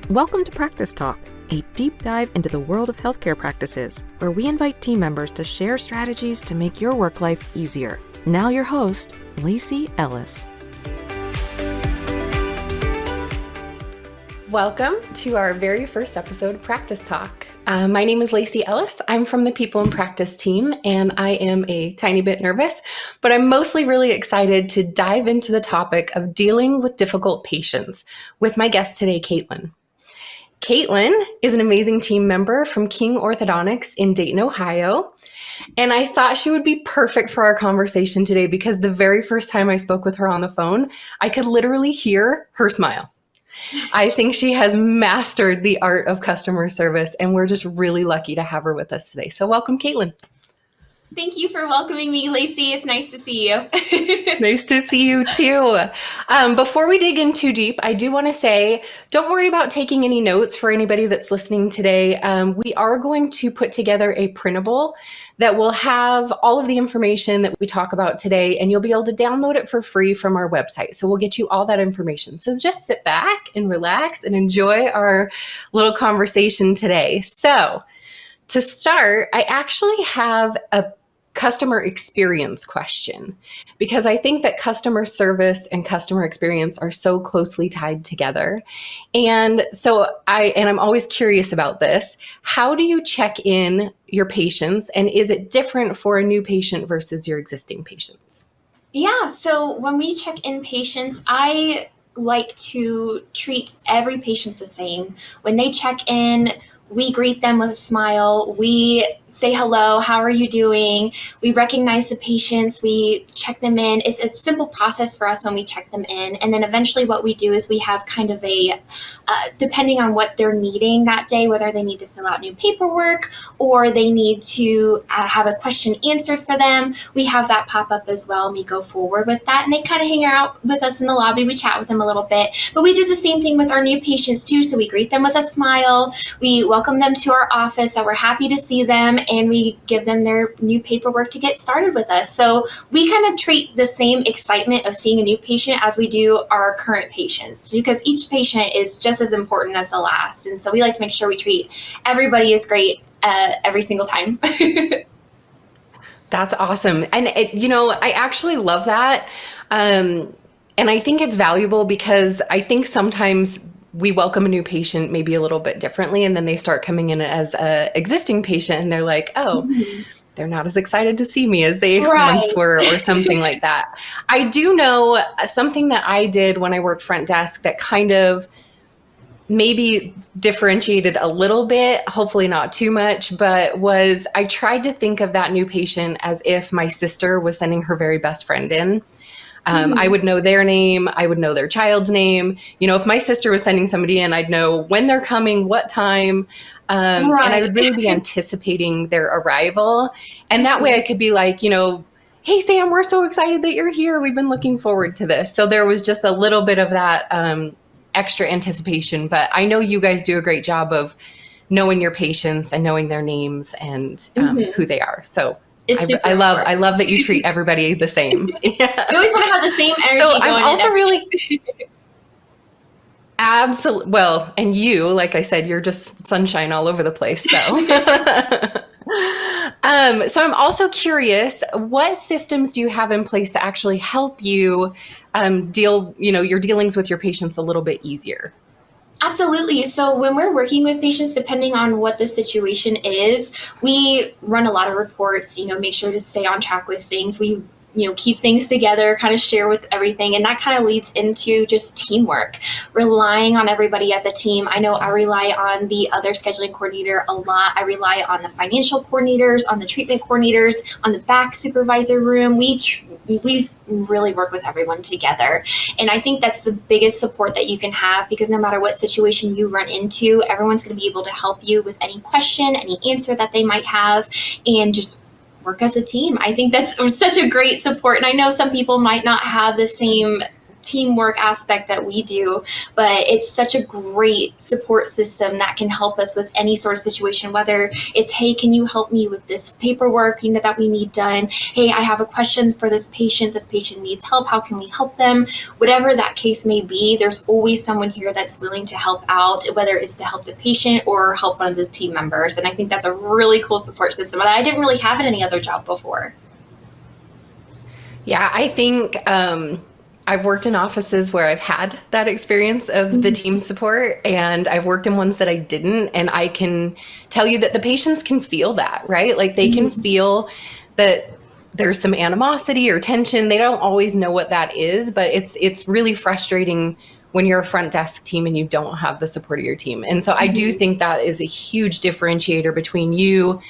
Welcome to Practice Talk, a deep dive into the world of healthcare practices, where we invite team members to share strategies to make your work life easier. Now your host, Lacie Ellis. Welcome to our very first episode of Practice Talk. My name is Lacie Ellis. I'm from the People in Practice team, and I am a tiny bit nervous, but I'm mostly really excited to dive into the topic of dealing with difficult patients with my guest today, Kaitlynn. Kaitlynn is an amazing team member from King Orthodontics in Dayton, Ohio. And I thought she would be perfect for our conversation today because the very first time I spoke with her on the phone, I could literally hear her smile. I think she has mastered the art of customer service, and we're just really lucky to have her with us today. So welcome, Kaitlynn. Thank you for welcoming me, Lacie. It's nice to see you. Nice to see you too. Before we dig in too deep, I do want to say, don't worry about taking any notes for anybody that's listening today. We are going to put together a printable that will have all of the information that we talk about today, and you'll be able to download it for free from our website. So we'll get you all that information. So just sit back and relax and enjoy our little conversation today. So to start, I actually have a customer experience question, because I think that customer service and customer experience are so closely tied together. And so I'm always curious about this. How do you check in your patients, and is it different for a new patient versus your existing patients? Yeah, so when we check in patients, I like to treat every patient the same. When they check in, we greet them with a smile. We say hello, how are you doing? We recognize the patients, we check them in. It's a simple process for us when we check them in. And then eventually what we do is we have kind of a, depending on what they're needing that day, whether they need to fill out new paperwork or they need to have a question answered for them, we have that pop up as well, and we go forward with that. And they kind of hang out with us in the lobby. We chat with them a little bit, but we do the same thing with our new patients too. So we greet them with a smile. We welcome them to our office, that we're happy to see them, and we give them their new paperwork to get started with us. So we kind of treat the same excitement of seeing a new patient as we do our current patients, because each patient is just as important as the last. And so we like to make sure we treat everybody as great every single time. That's awesome. And I actually love that. And I think it's valuable because I think sometimes we welcome a new patient maybe a little bit differently, and then they start coming in as an existing patient and they're like, oh, they're not as excited to see me as they once were, or something like that. I do know something that I did when I worked front desk that kind of maybe differentiated a little bit, hopefully not too much, but was I tried to think of that new patient as if my sister was sending her very best friend in. I would know their name. I would know their child's name. If my sister was sending somebody in, I'd know when they're coming, what time. And I would really be anticipating their arrival. And that way I could be like, hey, Sam, we're so excited that you're here. We've been looking forward to this. So there was just a little bit of that extra anticipation. But I know you guys do a great job of knowing your patients and knowing their names and who they are. So I love that you treat everybody the same. Yeah. You always want to have the same energy. So I'm also really absolutely well, and you, like I said, you're just sunshine all over the place. So, so I'm also curious, what systems do you have in place to actually help you deal, your dealings with your patients a little bit easier? Absolutely. So when we're working with patients, depending on what the situation is, we run a lot of reports, make sure to stay on track with things. We, keep things together, kind of share with everything. And that kind of leads into just teamwork, relying on everybody as a team. I know I rely on the other scheduling coordinator a lot. I rely on the financial coordinators, on the treatment coordinators, on the back supervisor room. We really work with everyone together. And I think that's the biggest support that you can have, because no matter what situation you run into, everyone's going to be able to help you with any question, any answer that they might have, and just work as a team. I think that's such a great support. And I know some people might not have the same teamwork aspect that we do, but it's such a great support system that can help us with any sort of situation, whether it's, hey, can you help me with this paperwork, that we need done? Hey, I have a question for this patient needs help. How can we help them? Whatever that case may be, there's always someone here that's willing to help out, whether it's to help the patient or help one of the team members. And I think that's a really cool support system that I didn't really have at any other job before. Yeah, I think I've worked in offices where I've had that experience of the team support, and I've worked in ones that I didn't. And I can tell you that the patients can feel that, right? Like they can feel that there's some animosity or tension. They don't always know what that is, but it's really frustrating when you're a front desk team and you don't have the support of your team. And so I do think that is a huge differentiator between you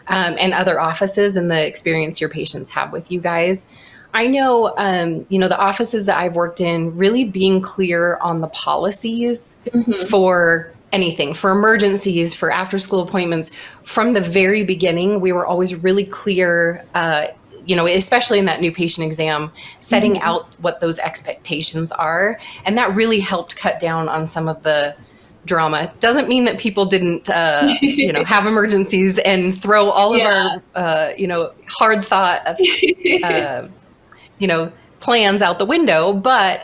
and other offices and the experience your patients have with you guys. I know, the offices that I've worked in, really being clear on the policies for anything, for emergencies, for after school appointments. From the very beginning, we were always really clear, especially in that new patient exam, setting out what those expectations are. And that really helped cut down on some of the drama. Doesn't mean that people didn't, have emergencies and throw all of our, hard thought of, plans out the window, but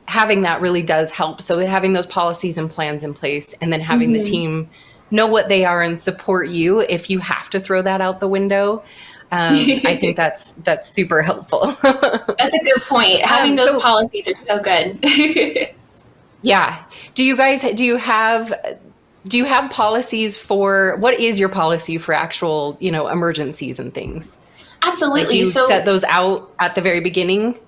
having that really does help. So having those policies and plans in place, and then having the team know what they are and support you if you have to throw that out the window. I think that's super helpful. That's a good point. Having those policies are so good. Yeah. Do you have policies for, what is your policy for actual, emergencies and things? Absolutely. Like, do you set those out at the very beginning?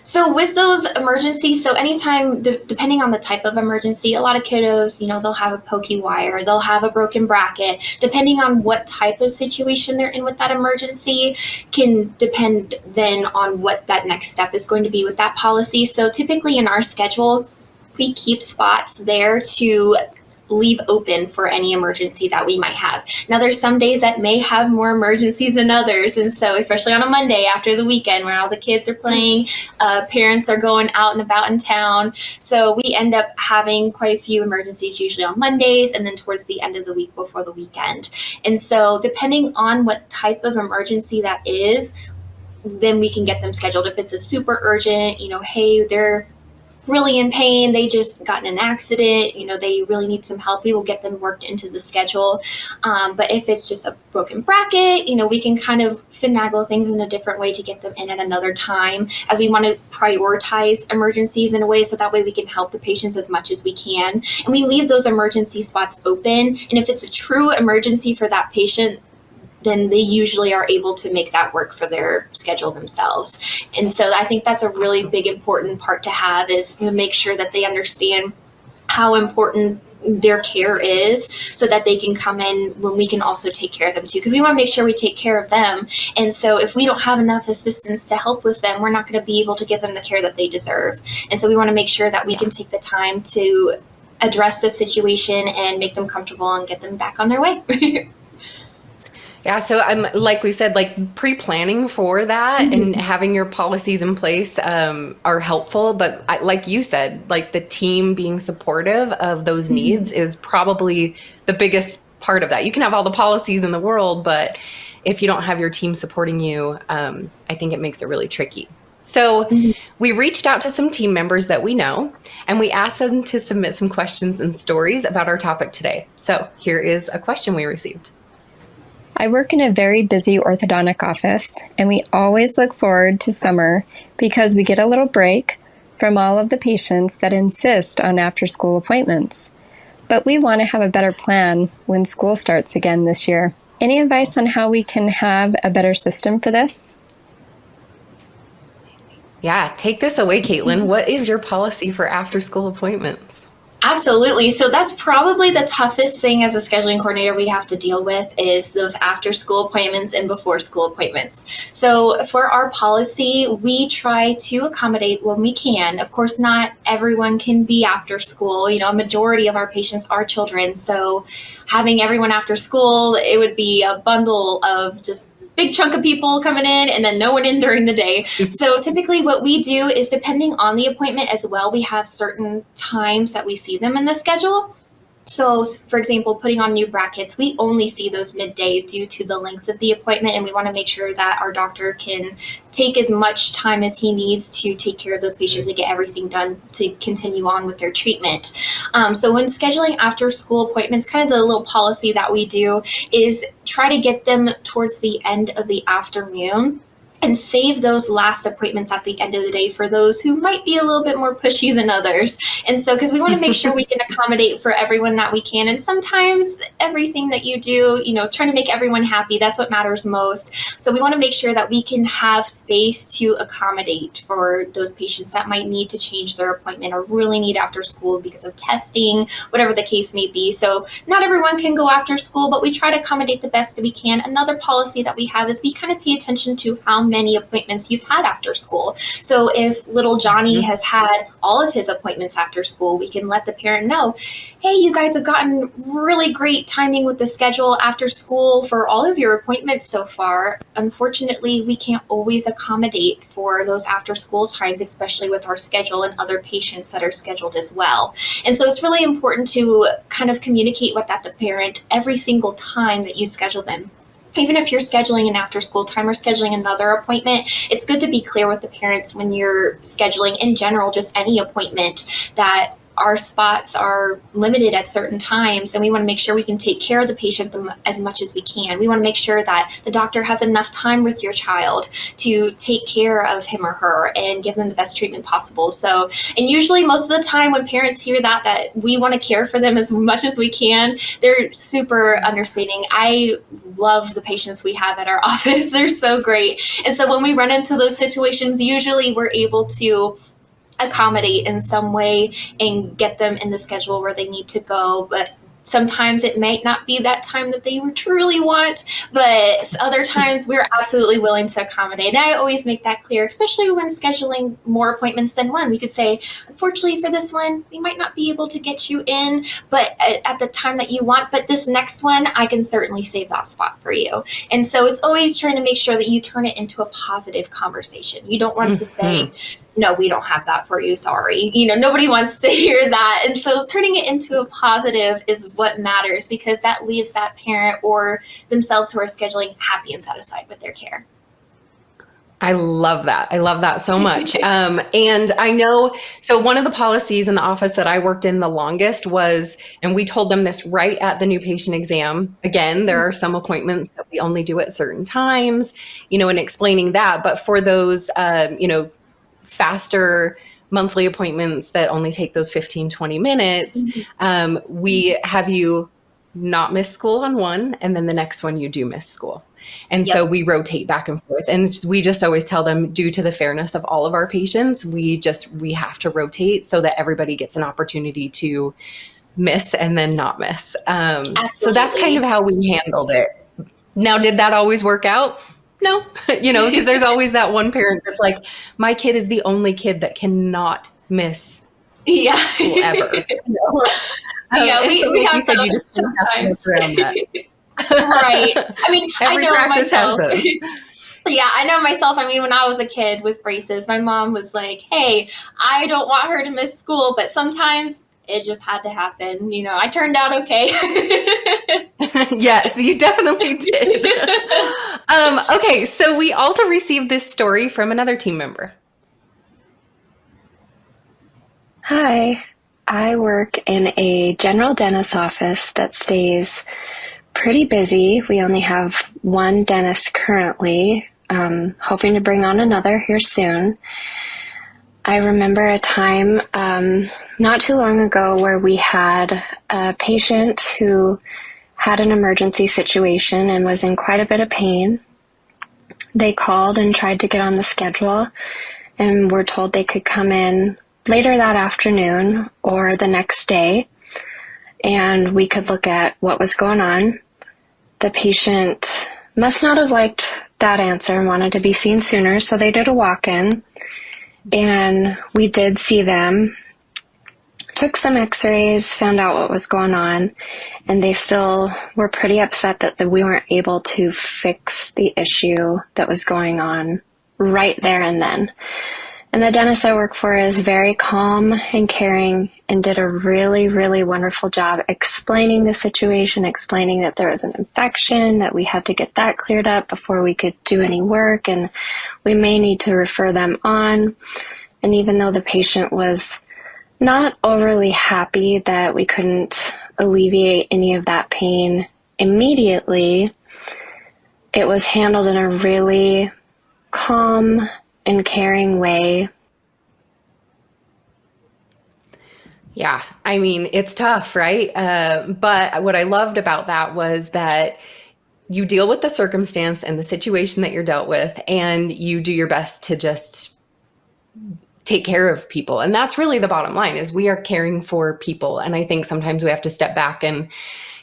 So with those emergencies, so anytime, depending on the type of emergency, a lot of kiddos, they'll have a pokey wire, they'll have a broken bracket. Depending on what type of situation they're in with that emergency can depend then on what that next step is going to be with that policy. So typically in our schedule, we keep spots there to leave open for any emergency that we might have. Now, there's some days that may have more emergencies than others. And so, especially on a Monday after the weekend when all the kids are playing, parents are going out and about in town. So we end up having quite a few emergencies, usually on Mondays and then towards the end of the week before the weekend. And so depending on what type of emergency that is, then we can get them scheduled. If it's a super urgent, hey, they're really in pain, they just got in an accident, they really need some help, we will get them worked into the schedule. But if it's just a broken bracket, we can kind of finagle things in a different way to get them in at another time, as we want to prioritize emergencies in a way so that way we can help the patients as much as we can. And we leave those emergency spots open. And if it's a true emergency for that patient, then they usually are able to make that work for their schedule themselves. And so I think that's a really big, important part to have, is to make sure that they understand how important their care is, so that they can come in when we can also take care of them too, because we want to make sure we take care of them. And so if we don't have enough assistance to help with them, we're not going to be able to give them the care that they deserve. And so we want to make sure that we can take the time to address the situation and make them comfortable and get them back on their way. Yeah, so like we said, pre-planning for that and having your policies in place are helpful. But like you said, the team being supportive of those needs is probably the biggest part of that. You can have all the policies in the world, but if you don't have your team supporting you, I think it makes it really tricky. So we reached out to some team members that we know, and we asked them to submit some questions and stories about our topic today. So here is a question we received. I work in a very busy orthodontic office, and we always look forward to summer because we get a little break from all of the patients that insist on after-school appointments. But we want to have a better plan when school starts again this year. Any advice on how we can have a better system for this? Yeah, take this away, Kaitlynn. What is your policy for after-school appointments? Absolutely. So that's probably the toughest thing as a scheduling coordinator we have to deal with, is those after school appointments and before school appointments. So for our policy, we try to accommodate when we can. Of course, not everyone can be after school. A majority of our patients are children. So having everyone after school, it would be a bundle of just big chunk of people coming in and then no one in during the day. So typically what we do is, depending on the appointment as well, we have certain times that we see them in the schedule. So, for example, putting on new brackets, we only see those midday due to the length of the appointment, and we want to make sure that our doctor can take as much time as he needs to take care of those patients and get everything done to continue on with their treatment. So when scheduling after school appointments, kind of the little policy that we do is try to get them towards the end of the afternoon, and save those last appointments at the end of the day for those who might be a little bit more pushy than others. And so, because we want to make sure we can accommodate for everyone that we can. And sometimes everything that you do, trying to make everyone happy, that's what matters most. So we want to make sure that we can have space to accommodate for those patients that might need to change their appointment or really need after school because of testing, whatever the case may be. So not everyone can go after school, but we try to accommodate the best that we can. Another policy that we have is we kind of pay attention to how many appointments you've had after school. So if little Johnny has had all of his appointments after school, we can let the parent know, hey, you guys have gotten really great timing with the schedule after school for all of your appointments so far. Unfortunately, we can't always accommodate for those after school times, especially with our schedule and other patients that are scheduled as well. And so it's really important to kind of communicate with that to the parent every single time that you schedule them. Even if you're scheduling an after school time or scheduling another appointment, it's good to be clear with the parents when you're scheduling in general, just any appointment, that our spots are limited at certain times, and we want to make sure we can take care of the patient as much as we can. We want to make sure that the doctor has enough time with your child to take care of him or her and give them the best treatment possible. So, and usually most of the time when parents hear that we want to care for them as much as we can, they're super understanding. I love the patients we have at our office. They're so great. And so when we run into those situations, usually we're able to accommodate in some way and get them in the schedule where they need to go. But sometimes it might not be that time that they truly want, but other times we're absolutely willing to accommodate. And I always make that clear, especially when scheduling more appointments than one. We could say, unfortunately for this one, we might not be able to get you in, but at the time that you want, but this next one, I can certainly save that spot for you. And so it's always trying to make sure that you turn it into a positive conversation. You don't want to say, no, we don't have that for you, sorry. Nobody wants to hear that. And so turning it into a positive is what matters, because that leaves that parent or themselves who are scheduling happy and satisfied with their care. I love that. I love that so much. And I know, so one of the policies in the office that I worked in the longest was, and we told them this right at the new patient exam. Again, there are some appointments that we only do at certain times, and explaining that. But for those, faster monthly appointments that only take those 15, 20 minutes, we have you not miss school on one, and then the next one you do miss school. And so we rotate back and forth. And we just always tell them, due to the fairness of all of our patients, we have to rotate so that everybody gets an opportunity to miss and then not miss. So that's kind of how we handled it. Now, did that always work out? No, because there's always that one parent that's like, my kid is the only kid that cannot miss school ever. We have those sometimes. Right. I mean, every I know practice myself. has those. Yeah, I know myself. I mean, when I was a kid with braces, my mom was like, hey, I don't want her to miss school, but sometimes it just had to happen. I turned out okay. Yes, you definitely did. Okay, so we also received this story from another team member. Hi, I work in a general dentist's office that stays pretty busy. We only have one dentist currently, hoping to bring on another here soon. I remember a time not too long ago where we had a patient who had an emergency situation and was in quite a bit of pain. They called and tried to get on the schedule and were told they could come in later that afternoon or the next day, and we could look at what was going on. The patient must not have liked that answer and wanted to be seen sooner, so they did a walk-in, and we did see them took some x-rays, found out what was going on, and they still were pretty upset that we weren't able to fix the issue that was going on right there and then. And the dentist I work for is very calm and caring and did a really, really wonderful job explaining the situation, explaining that there was an infection, that we had to get that cleared up before we could do any work, and we may need to refer them on. And even though the patient was not overly happy that we couldn't alleviate any of that pain immediately, it was handled in a really calm and caring way. Yeah, I mean, it's tough, right? But what I loved about that was that you deal with the circumstance and the situation that you're dealt with, and you do your best to just take care of people. And that's really the bottom line, is we are caring for people. And I think sometimes we have to step back and,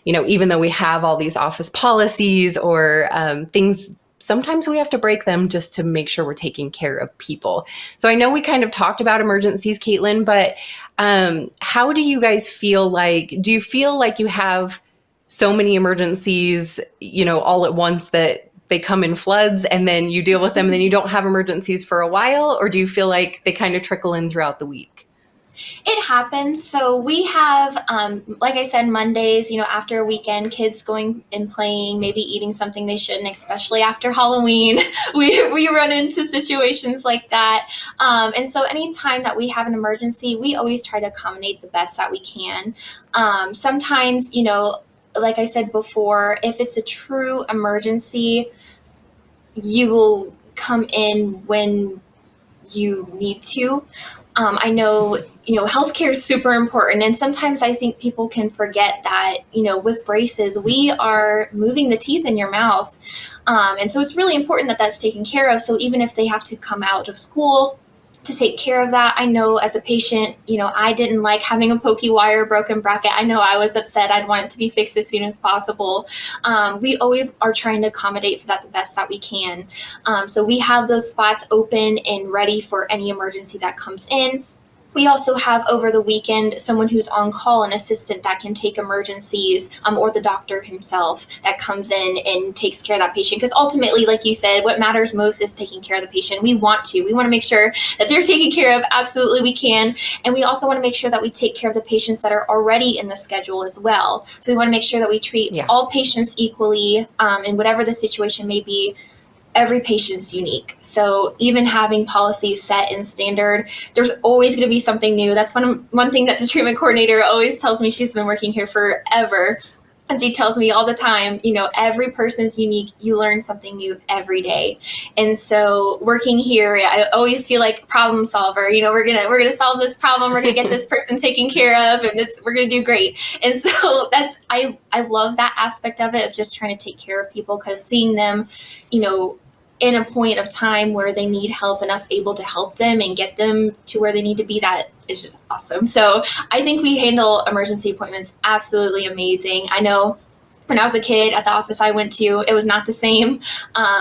even though we have all these office policies or things, sometimes we have to break them just to make sure we're taking care of people. So I know we kind of talked about emergencies, Kaitlynn, but how do you guys feel like, do you feel like you have so many emergencies, all at once that they come in floods and then you deal with them and then you don't have emergencies for a while? Or do you feel like they kind of trickle in throughout the week? It happens. So we have, like I said, Mondays, after a weekend, kids going and playing, maybe eating something they shouldn't, especially after Halloween. We run into situations like that. And so anytime that we have an emergency, we always try to accommodate the best that we can. Sometimes, like I said before, if it's a true emergency, you will come in when you need to. I know, healthcare is super important. And sometimes I think people can forget that, with braces, we are moving the teeth in your mouth. And so it's really important that that's taken care of. So even if they have to come out of school to take care of that, I know as a patient, I didn't like having a pokey wire, broken bracket. I know I was upset. I'd want it to be fixed as soon as possible. We always are trying to accommodate for that the best that we can. So we have those spots open and ready for any emergency that comes in. We also have over the weekend someone who's on call, an assistant that can take emergencies, or the doctor himself that comes in and takes care of that patient. Because ultimately, like you said, what matters most is taking care of the patient. We want to make sure that they're taken care of. Absolutely, we can. And we also want to make sure that we take care of the patients that are already in the schedule as well. So we want to make sure that we treat all patients equally, and whatever the situation may be. Every patient's unique. So even having policies set in standard, there's always going to be something new. That's one thing that the treatment coordinator always tells me. She's been working here forever. And she tells me all the time, every person's unique. You learn something new every day. And so working here, I always feel like problem solver. We're gonna solve this problem. We're gonna get this person taken care of, and we're gonna do great. And so I love that aspect of it, of just trying to take care of people, because seeing them, in a point of time where they need help and us able to help them and get them to where they need to be, that is just awesome. So I think we handle emergency appointments absolutely amazing. I know when I was a kid at the office I went to, it was not the same.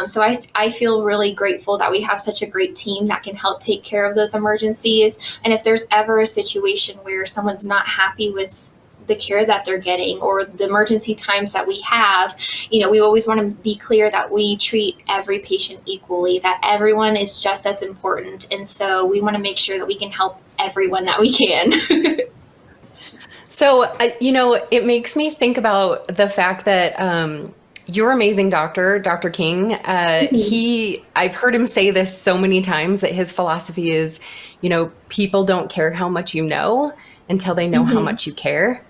So I feel really grateful that we have such a great team that can help take care of those emergencies. And if there's ever a situation where someone's not happy with the care that they're getting or the emergency times that we have, we always want to be clear that we treat every patient equally, that everyone is just as important. And so we want to make sure that we can help everyone that we can. So, it makes me think about the fact that your amazing doctor, Dr. King, I've heard him say this so many times, that his philosophy is, people don't care how much you know until they know how much you care.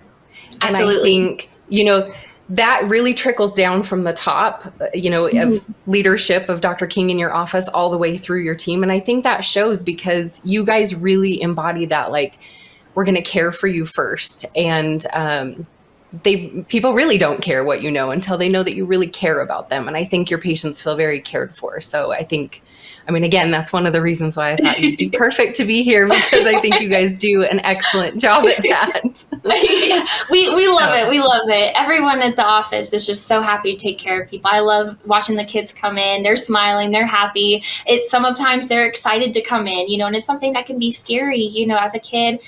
Absolutely. And I think, that really trickles down from the top, of leadership of Dr. King in your office all the way through your team. And I think that shows because you guys really embody that, like, we're going to care for you first. And people really don't care what you know until they know that you really care about them. And I think your patients feel very cared for. So again, that's one of the reasons why I thought you'd be perfect to be here, because I think you guys do an excellent job at that. We love it. We love it. Everyone at the office is just so happy to take care of people. I love watching the kids come in. They're smiling. They're happy. Sometimes they're excited to come in, and it's something that can be scary. As a kid,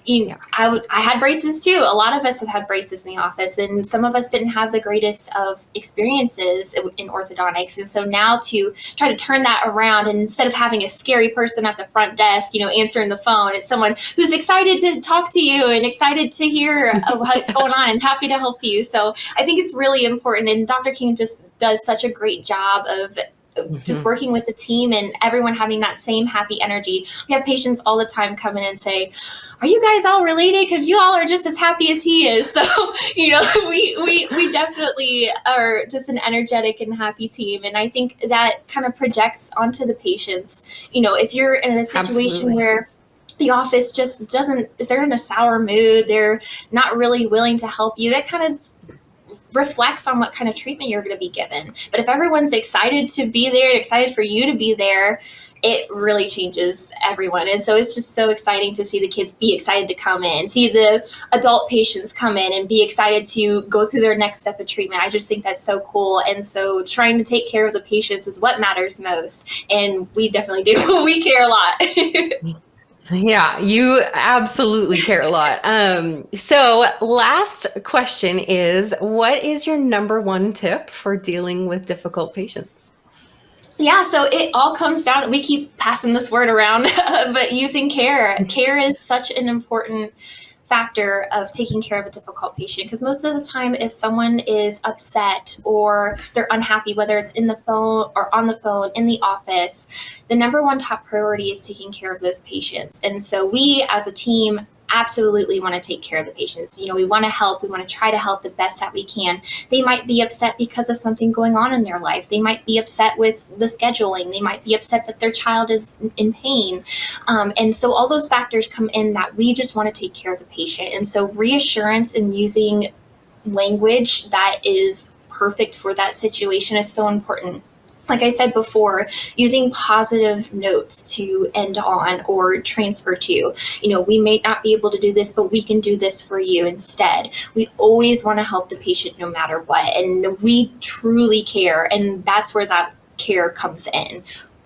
I had braces too. A lot of us have had braces in the office, and some of us didn't have the greatest of experiences in orthodontics. And so now to try to turn that around, and instead of having a scary person at the front desk, answering the phone, it's someone who's excited to talk to you and excited to hear what's going on and happy to help you. So I think it's really important. And Dr. King just does such a great job of just working with the team and everyone having that same happy energy. We have patients all the time come in and say, are you guys all related? Because you all are just as happy as he is. So, we definitely are just an energetic and happy team. And I think that kind of projects onto the patients. If you're in a situation where the office just they're in a sour mood, they're not really willing to help you, that kind of reflects on what kind of treatment you're going to be given. But if everyone's excited to be there and excited for you to be there, it really changes everyone. And so it's just so exciting to see the kids be excited to come in, see the adult patients come in and be excited to go through their next step of treatment. I just think that's so cool. And so trying to take care of the patients is what matters most. And we definitely do. We care a lot. Yeah, you absolutely care a lot. So last question is, what is your number one tip for dealing with difficult patients? Yeah, so it all comes down, we keep passing this word around, but using care. Care is such an important factor of taking care of a difficult patient, because most of the time if someone is upset or they're unhappy, whether it's in the phone or on the phone in the office, the number one top priority is taking care of those patients. And so we as a team absolutely want to take care of the patients. We want to help. We want to try to help the best that we can. They might be upset because of something going on in their life. They might be upset with the scheduling. They might be upset that their child is in pain. And so all those factors come in that we just want to take care of the patient. And so reassurance and using language that is perfect for that situation is so important. Like I said before, using positive notes to end on or transfer to. We may not be able to do this, but we can do this for you instead. We always want to help the patient no matter what. And we truly care. And that's where that care comes in.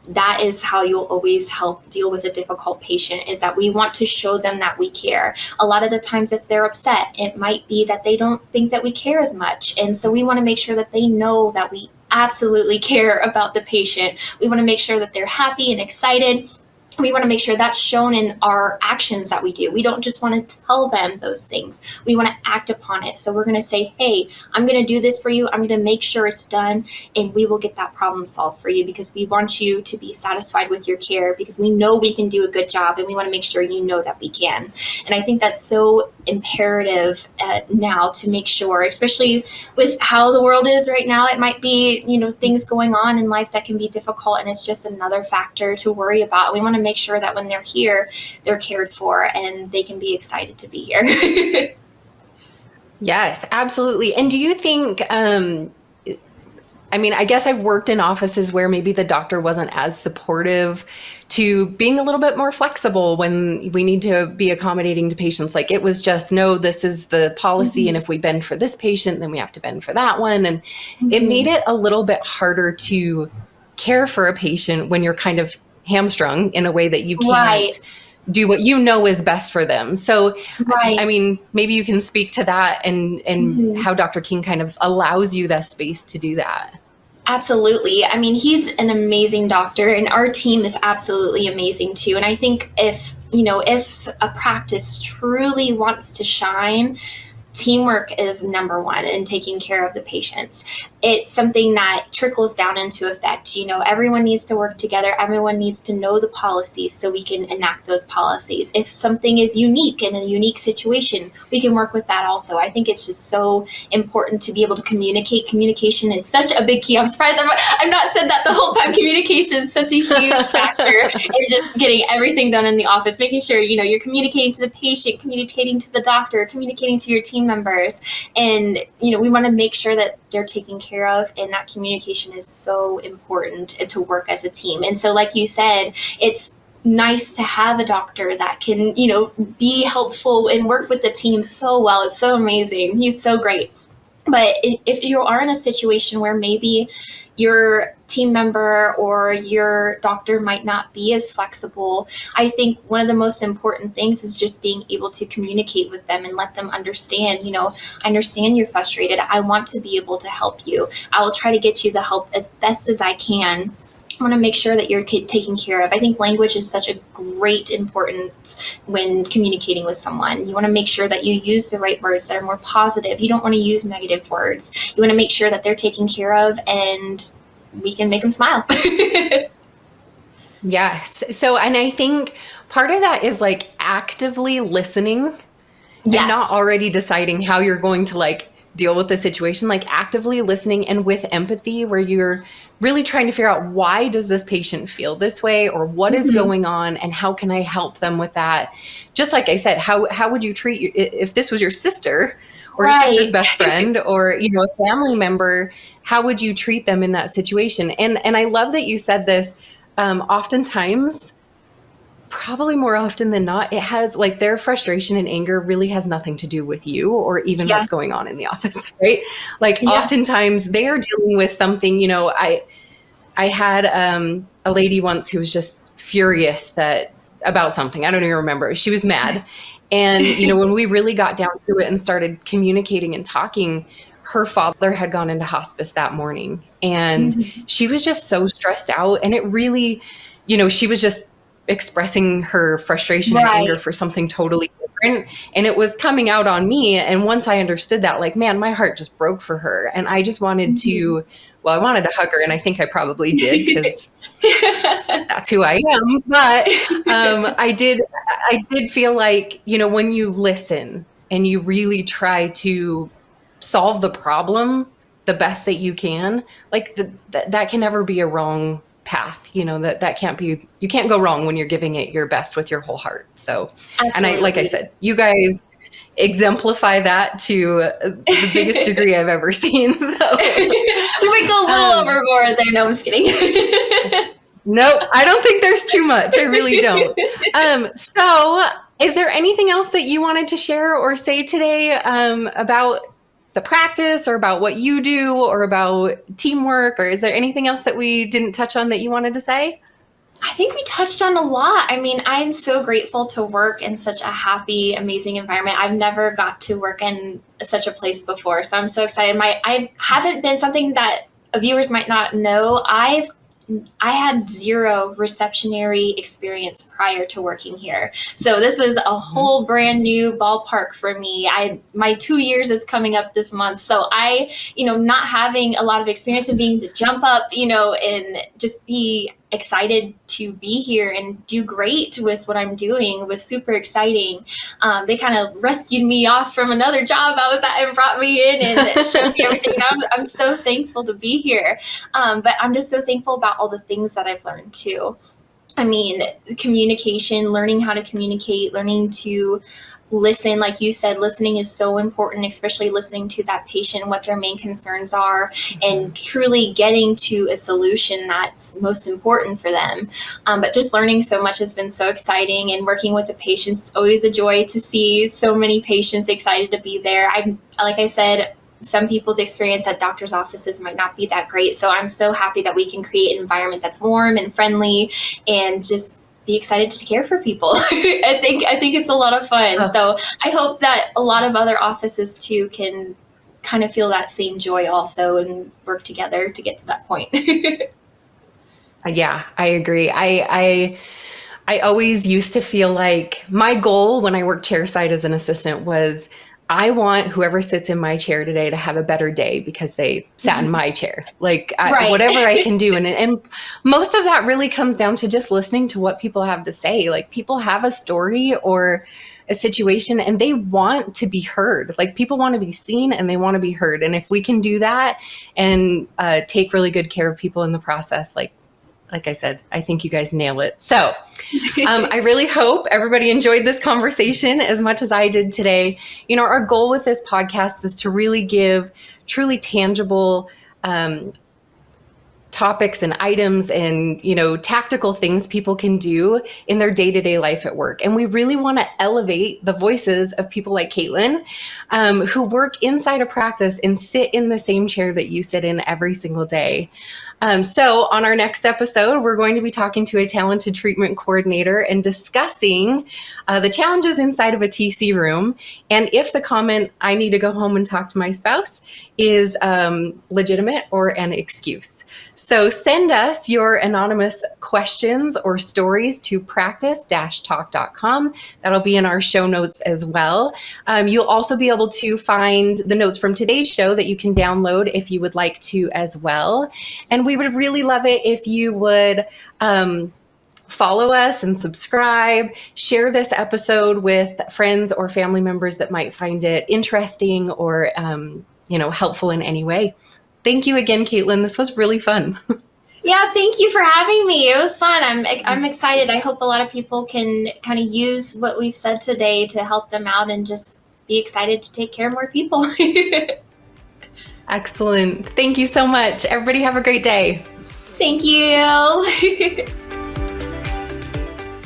That is how you'll always help deal with a difficult patient, is that we want to show them that we care. A lot of the times if they're upset, it might be that they don't think that we care as much. And so we want to make sure that they know that we absolutely care about the patient. We want to make sure that they're happy and excited. We want to make sure that's shown in our actions that we do. We don't just want to tell them those things. We want to act upon it. So we're going to say, hey, I'm going to do this for you. I'm going to make sure it's done, and we will get that problem solved for you, because we want you to be satisfied with your care, because we know we can do a good job, and we want to make sure you know that we can. And I think that's so imperative now to make sure, especially with how the world is right now. It might be, things going on in life that can be difficult, and it's just another factor to worry about. We want to make sure that when they're here, they're cared for and they can be excited to be here. Yes, absolutely. And do you think, I guess I've worked in offices where maybe the doctor wasn't as supportive to being a little bit more flexible when we need to be accommodating to patients. Like it was just, no, this is the policy. And if we bend for this patient, then we have to bend for that one. And it made it a little bit harder to care for a patient when you're kind of hamstrung in a way that you can't do what you know is best for them. So, maybe you can speak to that and how Dr. King kind of allows you that space to do that. Absolutely. He's an amazing doctor, and our team is absolutely amazing too. And I think if a practice truly wants to shine, teamwork is number one in taking care of the patients. It's something that trickles down into effect. Everyone needs to work together. Everyone needs to know the policies so we can enact those policies. If something is unique in a unique situation, we can work with that also. I think it's just so important to be able to communicate. Communication is such a big key. I'm surprised I've not said that the whole time. Communication is such a huge factor in just getting everything done in the office, making sure, you're communicating to the patient, communicating to the doctor, communicating to your team members. And, we want to make sure that they're taken care of, and that communication is so important to work as a team. And so, like you said, it's nice to have a doctor that can, be helpful and work with the team so well. It's so amazing. He's so great. But if you are in a situation where maybe your team member or your doctor might not be as flexible, I think one of the most important things is just being able to communicate with them and let them understand, I understand you're frustrated. I want to be able to help you. I will try to get you the help as best as I can. I want to make sure that you're taken care of. I think language is such a great importance when communicating with someone. You want to make sure that you use the right words that are more positive. You don't want to use negative words. You want to make sure that they're taken care of and we can make them smile. Yes. So, and I think part of that is like actively listening and not already deciding how you're going to deal with the situation, like actively listening and with empathy, where you're really trying to figure out, why does this patient feel this way, or what is going on, and how can I help them with that? Just like I said, how would you treat if this was your sister or your sister's best friend or, a family member, how would you treat them in that situation? And I love that you said this. Oftentimes, probably more often than not, it has their frustration and anger really has nothing to do with you or even what's going on in the office, right? Oftentimes they are dealing with something. I had a lady once who was just furious about something. I don't even remember. She was mad. And, when we really got down to it and started communicating and talking, her father had gone into hospice that morning, and she was just so stressed out. And it really, she was just expressing her frustration and anger for something totally different. And it was coming out on me. And once I understood that, man, my heart just broke for her. And I just wanted to, I wanted to hug her. And I think I probably did, because that's who I am. But I did feel like, when you listen and you really try to solve the problem the best that you can, that can never be a wrong path. That can't be, you can't go wrong when you're giving it your best with your whole heart. So, absolutely. And like I said, you guys exemplify that to the biggest degree I've ever seen. So we might go a little overboard there. No, I'm just kidding. No, I don't think there's too much. I really don't. So is there anything else that you wanted to share or say today about the practice, or about what you do, or about teamwork, or is there anything else that we didn't touch on that you wanted to say? I think we touched on a lot. I mean, I'm so grateful to work in such a happy, amazing environment. I've never got to work in such a place before, so I'm so excited. I haven't been, something that viewers might not know, I had zero receptionary experience prior to working here. So this was a whole brand new ballpark for me. My 2 years is coming up this month. So not having a lot of experience and being to jump up, and just be excited to be here and do great with what I'm doing was super exciting. They kind of rescued me off from another job I was at and brought me in and showed me everything. And I'm so thankful to be here. But I'm just so thankful about all the things that I've learned too. I mean, communication, learning how to communicate, learning to listen. Like you said, listening is so important, especially listening to that patient, what their main concerns are, and truly getting to a solution that's most important for them. But just learning so much has been so exciting, and working with the patients, it's always a joy to see so many patients excited to be there. Like I said, some people's experience at doctor's offices might not be that great. So I'm so happy that we can create an environment that's warm and friendly and just be excited to care for people. I think it's a lot of fun. Oh. So I hope that a lot of other offices too can kind of feel that same joy also and work together to get to that point. Yeah, I agree. I always used to feel like my goal when I worked chairside as an assistant was, I want whoever sits in my chair today to have a better day because they sat in my chair. Whatever I can do. And most of that really comes down to just listening to what people have to say. Like, people have a story or a situation and they want to be heard. Like, people want to be seen and they want to be heard. And if we can do that and take really good care of people in the process, like I said, I think you guys nail it. So I really hope everybody enjoyed this conversation as much as I did today. Our goal with this podcast is to really give truly tangible topics and items and, tactical things people can do in their day-to-day life at work. And we really want to elevate the voices of people like Kaitlynn, who work inside a practice and sit in the same chair that you sit in every single day. So on our next episode, we're going to be talking to a talented treatment coordinator and discussing the challenges inside of a TC room. And if the comment, "I need to go home and talk to my spouse," is legitimate or an excuse. So send us your anonymous questions or stories to practice-talk.com. That'll be in our show notes as well. You'll also be able to find the notes from today's show that you can download if you would like to as well. And we would really love it if you would follow us and subscribe, share this episode with friends or family members that might find it interesting or helpful in any way. Thank you again, Kaitlynn. This was really fun. Yeah, thank you for having me. It was fun. I'm excited. I hope a lot of people can kind of use what we've said today to help them out and just be excited to take care of more people. Excellent. Thank you so much. Everybody have a great day. Thank you.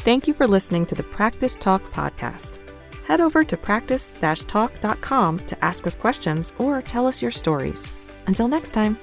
Thank you for listening to the Practice Talk podcast. Head over to practice-talk.com to ask us questions or tell us your stories. Until next time.